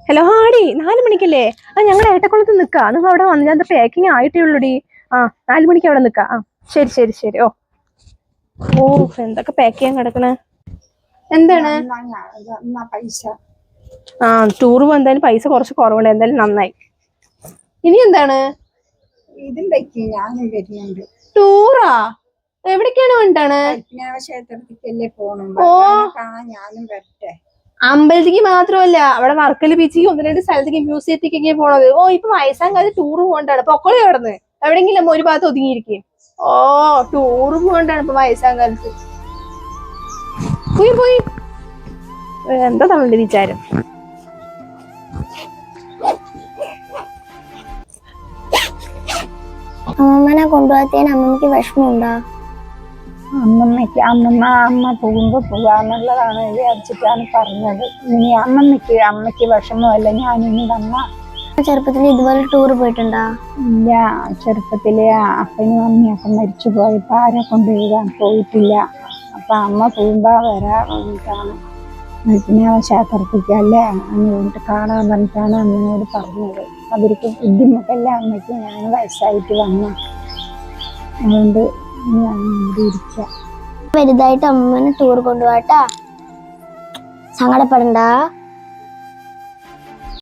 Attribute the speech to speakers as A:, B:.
A: Hello ആടി 4 മണിക്കല്ലേ? ഞങ്ങൾ ഏട്ടക്കുളത്ത് നിൽക്കാം. നിങ്ങൾ അവിടെ വന്ന് ഞാൻ പാക്കിങ് ആയിട്ടേ ഉള്ളൂടി. 4 മണിക്ക് അവിടെ നിൽക്കാം. ശരി ശരി ശരി. ഓ എന്തൊക്കെ പാക്ക് ചെയ്യാൻ കിടക്കണേ. എന്താണ്?
B: പൈസ
A: ടൂർ പോകുമ്പോൾ എന്തായാലും പൈസ കുറച്ച് കുറവുണ്ട്. എന്തായാലും നന്നായി. ഇനി എന്താണ്?
B: ഇതും വെക്കും ഞാനും വരുന്നുണ്ട്.
A: ടൂറാ? എവിടേക്കാണ് വേണ്ടിട്ടാണ്?
B: ക്ഷേത്രത്തിക്കല്ലേ പോണം. കാണാൻ ഞാനും വരട്ടെ.
A: അമ്പലത്തിക്ക് മാത്രമല്ല, അവിടെ വർക്കല ബീച്ചിക്ക് 1-2 സ്ഥലത്തേക്ക് മ്യൂസിയത്തിക്കൊക്കെ പോണത്. ഇപ്പൊ വയസ്സാം കാലത്ത് ടൂർ പോകണ്ടാണ്. പൊക്കോളി കിടന്ന് എവിടെങ്കിലും ഒരു ഭാഗത്ത് ഒതുങ്ങിയിരിക്കും. ടൂർ പോകണ്ടാണ് ഇപ്പൊ വയസ്സാം കാലത്ത്. പോയി എന്താ തമിഴിന്റെ വിചാരം?
C: അമ്മമ്മനെ കൊണ്ടുപോകാത്തതിന് അമ്മമ്മക്ക് വിഷമമുണ്ടോ?
B: അമ്മ പോകുമ്പോ പോവാന്നുള്ളതാണ് വിചാരിച്ചിട്ടാണ് പറഞ്ഞത്. ഇനി അമ്മയ്ക്ക് വിഷമമല്ല. ഞാനിനി വന്ന
C: ചെറുപ്പത്തിൽ ഇതുപോലെ ടൂർ പോയിട്ടുണ്ടോ?
B: ഇല്ല, ചെറുപ്പത്തിലെ അപ്പനും അമ്മയൊക്കെ മരിച്ചു പോയപ്പോ ആരെ കൊണ്ടുപോകാൻ പോയിട്ടില്ല. അപ്പൊ അമ്മ പോകുമ്പോ വരാറാണ്. പിന്നെ ക്ഷേത്രത്തിക്കല്ലേ അങ്ങോട്ട് കാണാൻ പറഞ്ഞിട്ടാണ് അമ്മയോട് പറഞ്ഞത്. അവർക്ക് ബുദ്ധിമുട്ടല്ല അമ്മയ്ക്ക്. ഞാൻ വയസ്സായിട്ട് വന്ന അതുകൊണ്ട് ഞാൻ ഇവിടെ ഇരിക്കാം.
C: വലുതായിട്ട് അമ്മമ്മനെ ടൂർ കൊണ്ടുപോകാട്ടാ. സങ്കടപ്പെടണ്ട.